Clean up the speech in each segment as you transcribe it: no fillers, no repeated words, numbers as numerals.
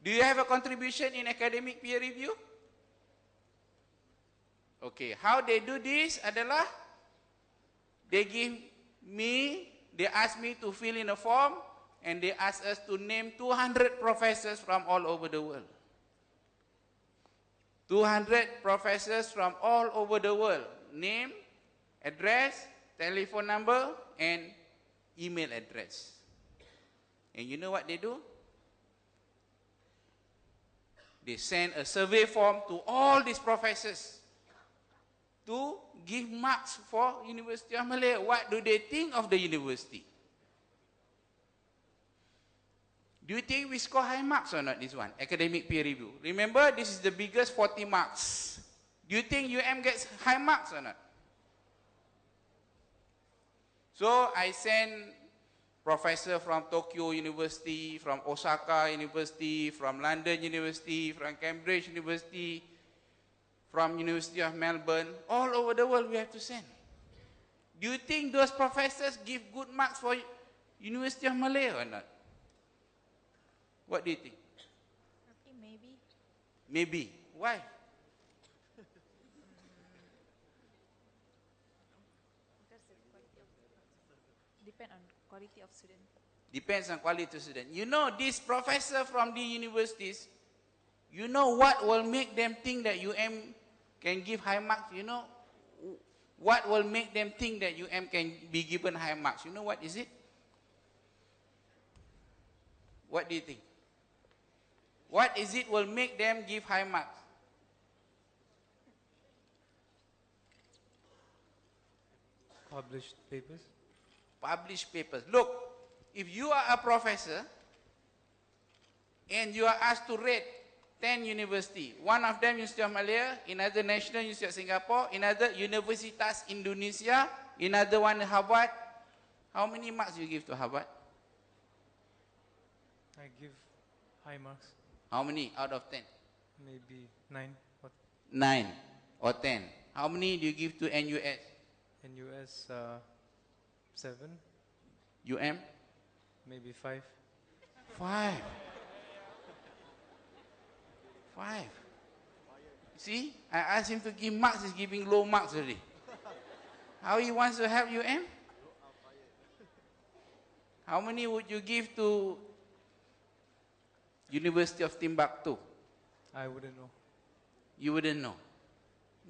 Do you have a contribution in academic peer review? Okay, how they do this adalah they ask me to fill in a form and they ask us to name 200 professors from all over the world. 200 professors from all over the world. Name, address, telephone number, and email address. And you know what they do? They send a survey form to all these professors to give marks for University of Malaya. What do they think of the university? Do you think we score high marks or not, this one? Academic peer review. Remember, this is the biggest 40 marks. Do you think UM gets high marks or not? So I send professor from Tokyo University, from Osaka University, from London University, from Cambridge University, from University of Melbourne, all over the world we have to send. Do you think those professors give good marks for University of Malaya or not? What do you think? I think maybe. Maybe. Why? Depend on quality of student. Depends on quality of student. You know, this professor from the universities, you know what will make them think that UM can give high marks? You know, what will make them think that UM can be given high marks? You know what is it? What do you think? What is it will make them give high marks? Published papers. Published papers. Look, if you are a professor and you are asked to rate 10 universities, one of them University of Malaya, another National University of Singapore, another Universitas Indonesia, another one Harvard, how many marks you give to Harvard? I give high marks. How many out of 10? Maybe 9 or 9 or 10. How many do you give to NUS? NUS 7, UM? maybe 5. 5. 5. See, I asked him to give marks, he's giving low marks already. How he wants to help UM? How many would you give to University of Timbuktu? I wouldn't know. You wouldn't know.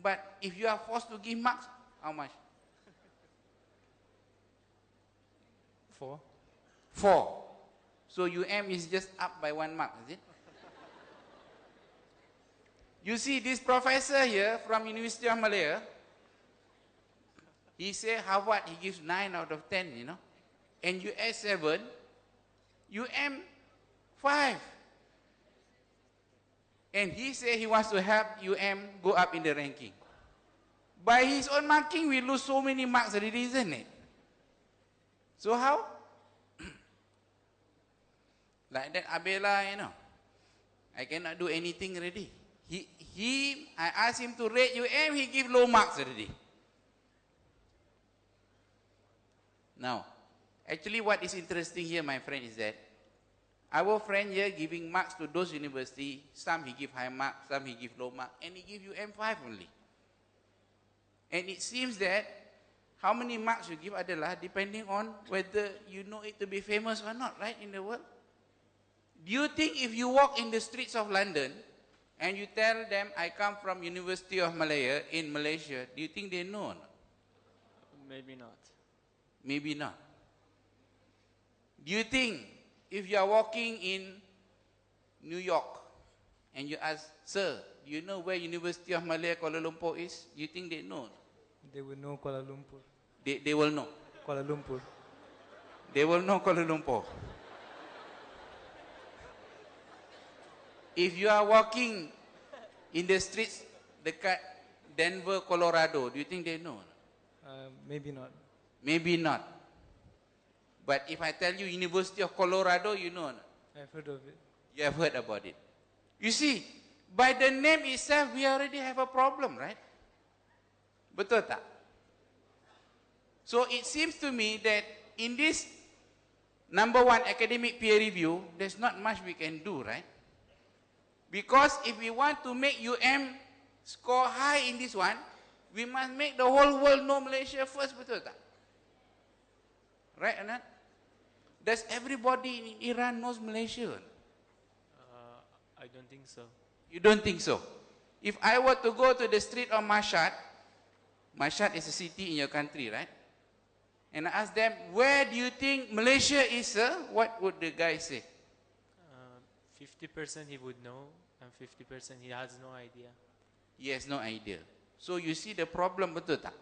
But if you are forced to give marks, how much? 4. 4. So UM is just up by 1 mark, is it? You see this professor here from University of Malaya, he say Harvard, he gives 9 out of 10, you know. And US 7, UM 5. And he say he wants to help UM go up in the ranking. By his own marking, we lose so many marks already, isn't it? So how? Like that Abela, you know. I cannot do anything already. I asked him to rate UM, he give low marks already. Now, actually what is interesting here, my friend, is that our friend here giving marks to those universities, some he give high marks, some he give low marks, and he give UM 5 only. And it seems that how many marks you give adalah depending on whether you know it to be famous or not, right, in the world. Do you think if you walk in the streets of London and you tell them, I come from University of Malaya in Malaysia, do you think they know or not? Maybe not. Maybe not. Do you think if you are walking in New York and you ask, sir, do you know where University of Malaya Kuala Lumpur is? Do you think they know? They will know Kuala Lumpur. They will know. Kuala Lumpur. They will know Kuala Lumpur. If you are walking in the streets dekat Denver, Colorado, do you think they know? Maybe not. Maybe not. But if I tell you University of Colorado, you know. I've heard of it. You have heard about it. You see, by the name itself, we already have a problem, right? Betul tak? So it seems to me that in this number 1 academic peer review, there's not much we can do, right? Because if we want to make UM score high in this one, we must make the whole world know Malaysia first, betul tak? Right or not? Does everybody in Iran knows Malaysia? I don't think so. You don't think so? If I were to go to the street of Mashhad, Mashhad is a city in your country, right? And I ask them, where do you think Malaysia is, sir? What would the guy say? 50% he would know, and 50% he has no idea. He has no idea. So you see the problem, betul tak?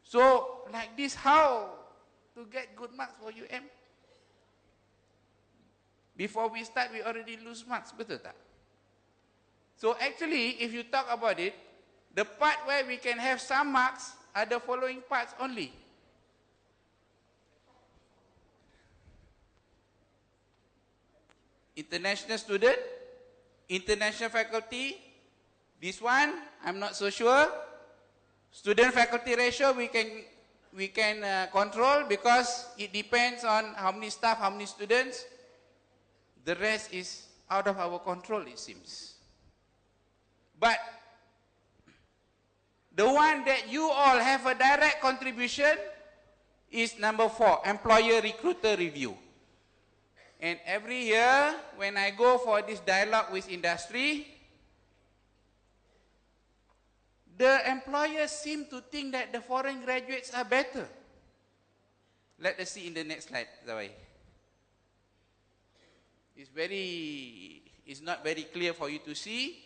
So like this, how to get good marks for UM? Before we start, we already lose marks, betul tak? So actually, if you talk about it, the part where we can have some marks are the following parts only. International student, international faculty, this one, I'm not so sure. Student faculty ratio, we can control because it depends on how many staff, how many students. The rest is out of our control, it seems. But the one that you all have a direct contribution is number 4, employer recruiter review. And every year, when I go for this dialogue with industry, the employers seem to think that the foreign graduates are better. Let us see in the next slide, Zawai. It's not very clear for you to see.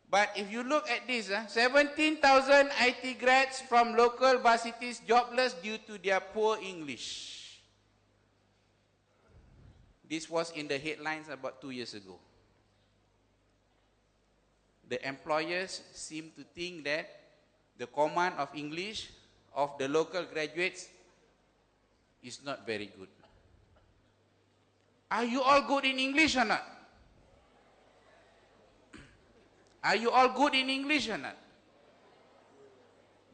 But if you look at this, 17,000 IT grads from local varsities jobless due to their poor English. This was in the headlines about 2 years ago. The employers seem to think that the command of English of the local graduates is not very good. Are you all good in English or not? Are you all good in English or not?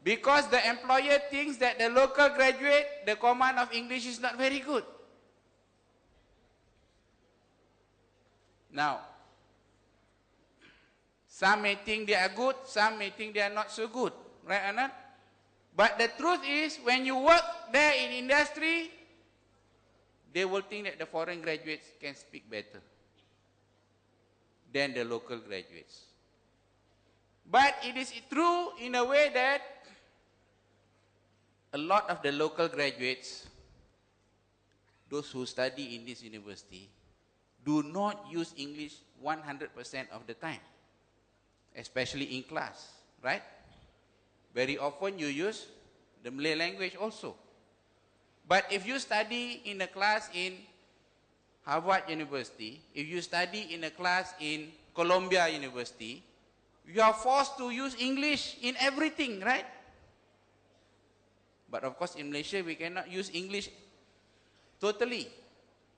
Because the employer thinks that the local graduate, the command of English is not very good. Now, some may think they are good, some may think they are not so good, right or not? But the truth is, when you work there in industry, they will think that the foreign graduates can speak better than the local graduates. But it is true in a way that a lot of the local graduates, those who study in this university, do not use English 100% of the time, especially in class, right? Very often you use the Malay language also. But if you study in a class in Harvard University, if you study in a class in Columbia University, you are forced to use English in everything, right? But of course in Malaysia we cannot use English totally.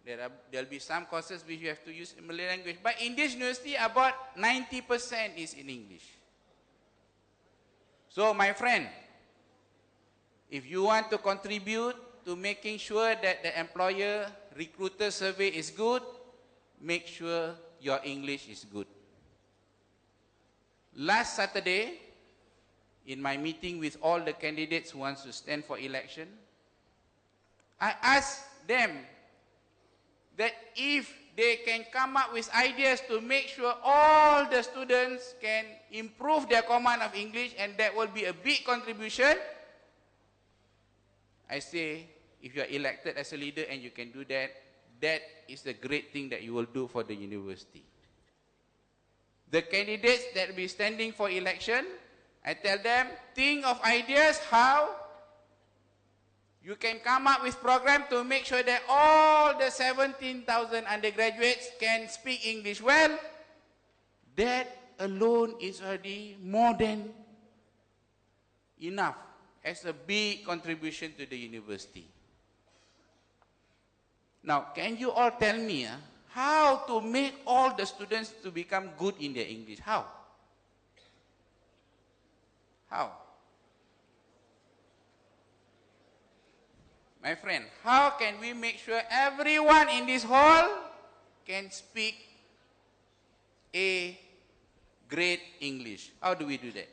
There'll be some courses which you have to use Malay language. But in this university, about 90% is in English. So my friend, if you want to contribute to making sure that the employer recruiter survey is good, make sure your English is good. Last Saturday, in my meeting with all the candidates who want to stand for election, I asked them that if they can come up with ideas to make sure all the students can improve their command of English, and that will be a big contribution, I say, if you are elected as a leader and you can do that, that is the great thing that you will do for the university. The candidates that will be standing for election, I tell them, think of ideas how you can come up with program to make sure that all the 17,000 undergraduates can speak English well. That alone is already more than enough as a big contribution to the university. Now, can you all tell me how to make all the students to become good in their English? How? How? My friend, how can we make sure everyone in this hall can speak a great English. How do we do that?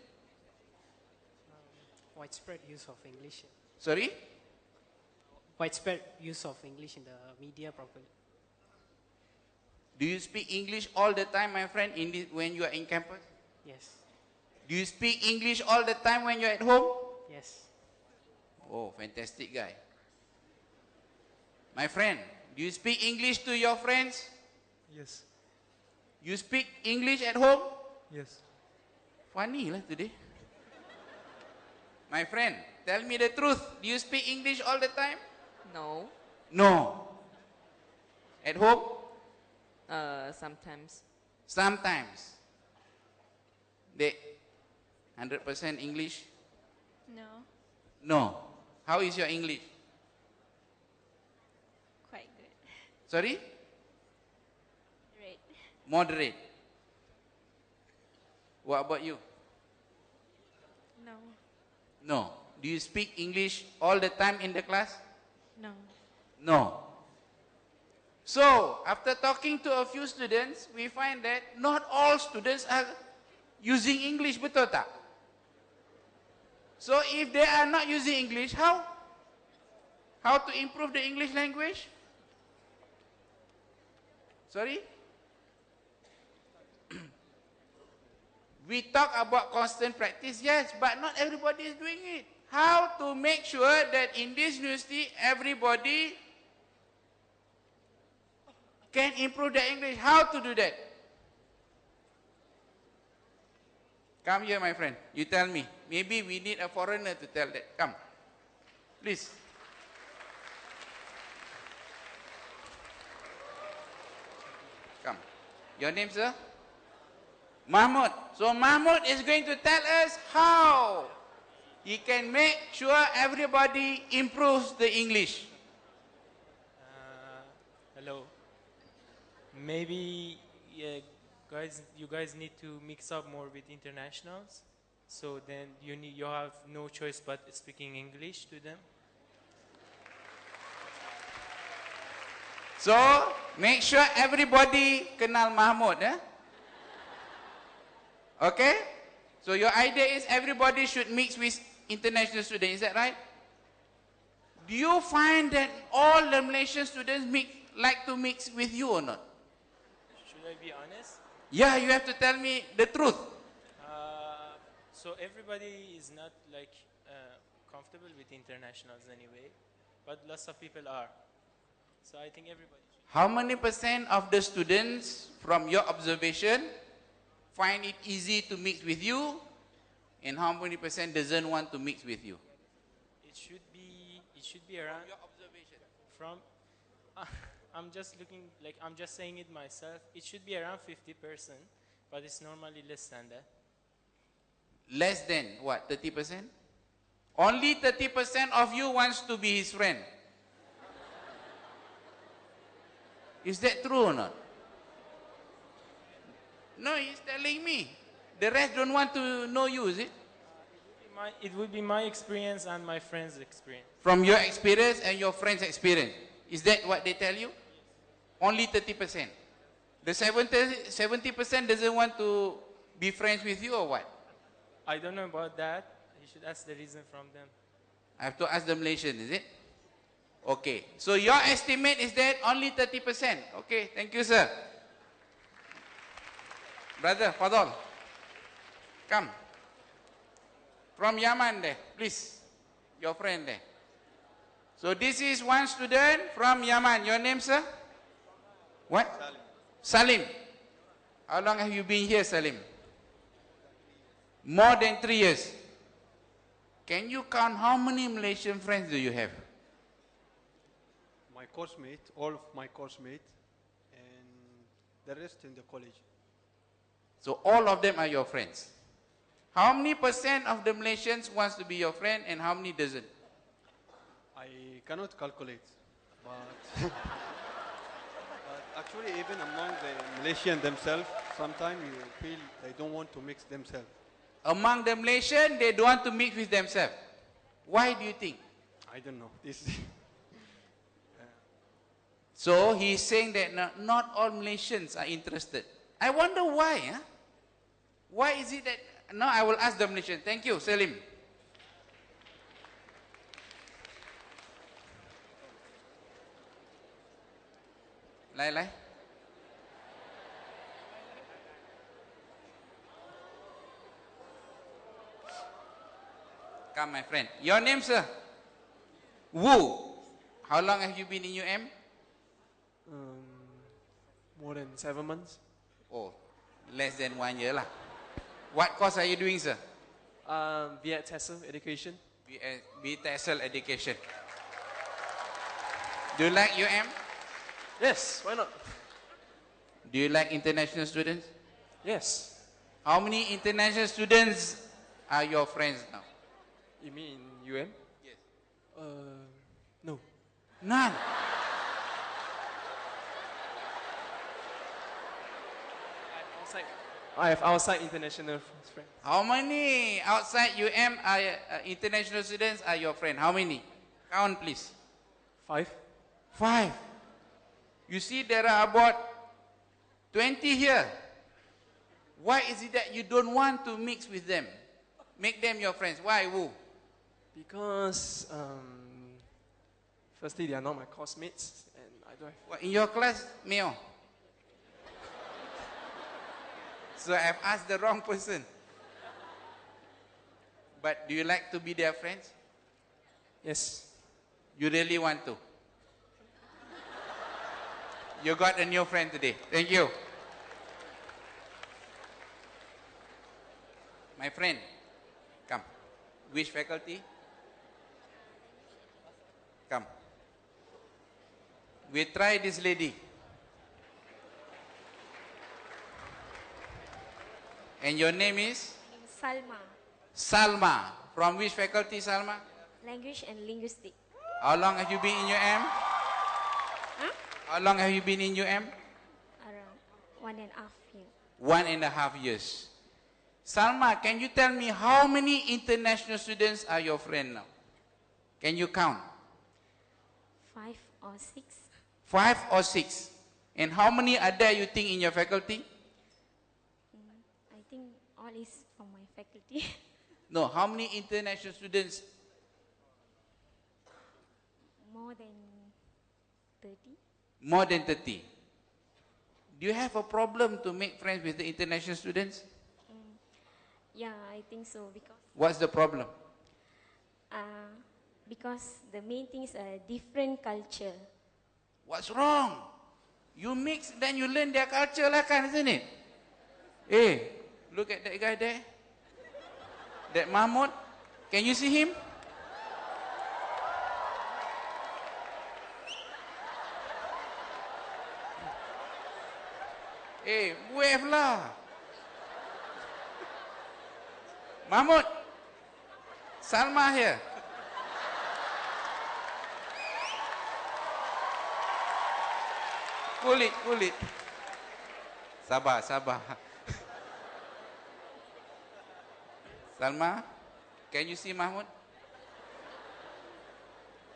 Widespread use of English. Sorry? Widespread use of English in the media properly. Do you speak English all the time, my friend, when you are in campus? Yes. Do you speak English all the time when you're at home? Yes. Oh, fantastic guy. My friend, do you speak English to your friends? Yes. You speak English at home? Yes. Funny lah today. My friend, tell me the truth. Do you speak English all the time? No. No. At home? Sometimes. Sometimes. They 100% English? No, No. How is your English? quite good. Sorry? Great. Moderate. What about you? No, No. Do you speak English all the time in the class? no. No. So, after talking to a few students, we find that not all students are using English, betul tak? So, if they are not using English, how? How to improve the English language? Sorry? We talk about constant practice, yes, but not everybody is doing it. How to make sure that in this university, everybody can improve their English? How to do that? Come here, my friend. You tell me. Maybe we need a foreigner to tell that. Come. Please. Come. Your name, sir? Mahmud. So Mahmud is going to tell us how he can make sure everybody improves the English. Hello. Maybe you guys need to mix up more with internationals. So then you have no choice but speaking English to them. So make sure everybody kenal Mahmud, eh? Okay? So your idea is everybody should mix with international students, is that right? Do you find that all the Malaysian students like to mix with you or not? Should I be honest? Yeah, you have to tell me the truth. So everybody is not like comfortable with internationals anyway, but lots of people are. So I think everybody should. How many % of the students from your observation find it easy to mix with you, and how many % doesn't want to mix with you? It should be around Your observation. from I'm just saying it myself. It should be around 50%, but it's normally less than that. Less than what, 30%? Only 30% of you wants to be his friend. Is that true or not? No, he's telling me. The rest don't want to know you, is it? It would be my experience and my friend's experience. From your experience and your friend's experience. Is that what they tell you? Only 30%. The 70% doesn't want to be friends with you or what? I don't know about that. You should ask the reason from them. I have to ask the Malaysian, is it? Okay. So your estimate is that only 30%. Okay, thank you, sir. Brother, Fadol. Come. From Yaman there, please. Your friend there. So this is one student from Yaman. Your name, sir? What? Salim. How long have you been here, Salim? More than 3 years. Can you count how many Malaysian friends do you have? My course mate, all of my course mate, and the rest in the college. So all of them are your friends. How many % of the Malaysians wants to be your friend and how many doesn't? I cannot calculate, but, but actually even among the Malaysians themselves, sometimes you feel they don't want to mix themselves. Among the Malaysian, they don't want to mix with themselves. Why do you think? I don't know. This So he's saying that not all Malaysians are interested. I wonder why. Huh? Why is it that, now I will ask the Malaysian. Thank you, Selim. Lai. Come, my friend. Your name, sir? Wu. How long have you been in UM? More than 7 months. Oh, less than 1 year lah. What course are you doing, sir? Via TESOL education. TESOL education. Do you like UM? Yes, why not? Do you like international students? Yes. How many international students are your friends now? You mean in UM? Yes. No. None. I have outside international friends. How many outside UM are international students are your friend? How many? Count, please. 5. 5. You see, there are about 20 here. Why is it that you don't want to mix with them? Make them your friends. Why, Wu? Because, firstly, they are not my course mates, and I don't have... What, in your class, Meo? So I have asked the wrong person. But do you like to be their friends? Yes. You really want to? You got a new friend today. Thank you. My friend, come. Which faculty? Come. We try this lady. And your name is? Salma. Salma. From which faculty, Salma? Language and linguistic. How long have you been in UM? Huh? How long have you been in UM? Around 1.5 years. 1.5 years. Salma, can you tell me how many international students are your friend now? Can you count? 5 or 6. 5 or 6. And how many are there you think in your faculty? I think all is from my faculty. No, how many international students? More than 30. More than 30. Do you have a problem to make friends with the international students? Yeah, I think so because What's the problem? because the main thing is a different culture. What's wrong? You mix, then you learn their culture lah kan, isn't it? Hey, look at that guy there. That Mahmud. Can you see him? Hey, wave lah. Mahmud. Salma here. Cool it. Sabar. Salma, can you see Mahmud?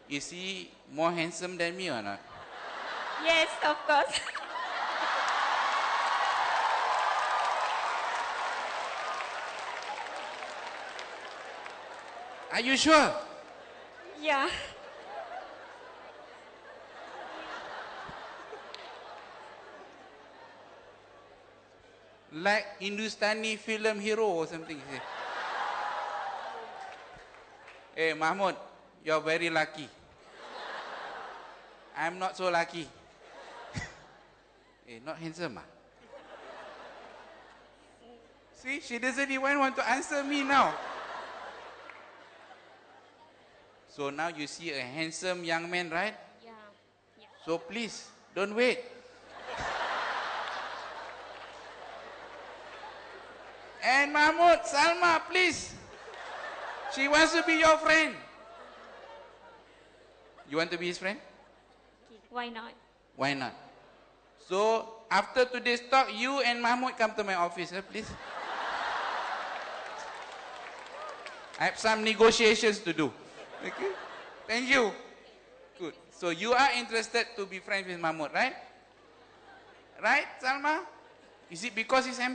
Is he more handsome than me or not? Yes, of course. Are you sure? Yeah. Like Hindustani film hero or something. Hey, Mahmud, you're very lucky. I'm not so lucky. Hey, not handsome, ah? See, she doesn't even want to answer me now. So now you see a handsome young man, right? Yeah. So please, don't wait. And Mahmud, Salma, please. She wants to be your friend. You want to be his friend? Okay, why not? Why not? So, after today's talk, you and Mahmud come to my office, please. I have some negotiations to do. Okay? Thank you. Good. So, you are interested to be friends with Mahmud, right? Right, Salma? Is it because he's handsome?